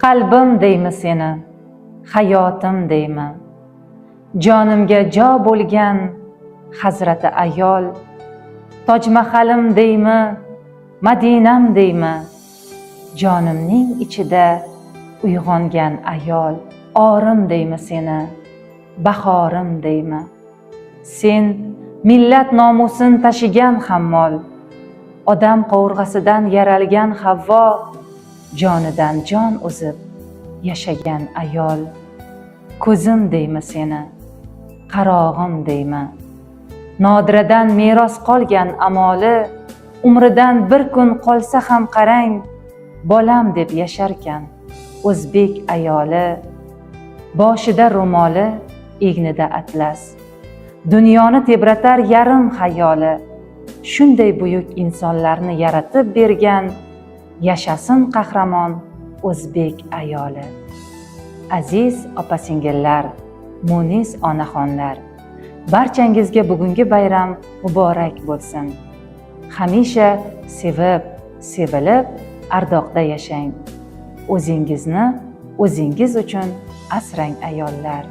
Qalbim deymi seni, hayotim deymi, jonimga jo bo'lgan hazrati ayol, Tojmahalim deymi, Madinam deymi, jonimning ichida uyg'ongan ayol, orim deymi seni, bahorim deymi. Sen millat nomusin tashigan hammol, odam qovurg'asidan yaralgan Havvo, jonidan jon uzib yashagan ayol. Ko'zim deymi seni, qarog'im deymi, Nodiradan meros qolgan amoli, umridan bir kun qolsa ham qarang, bolam deb yasharkan o'zbek ayoli. Boshida ro'moli, egnida atlas, dunyoni tebratar yarim xayoli. Shunday buyuk insonlarni yaratib bergan, yashasin qahramon o'zbek ayoli. Aziz opa-singillar, munis onaxonlar, barchangizga bugungi bayram muborak bo'lsin. Hamisha sevib, sevilib, ardoqda yashang. O'zingizni o'zingiz uchun asrang ayollar.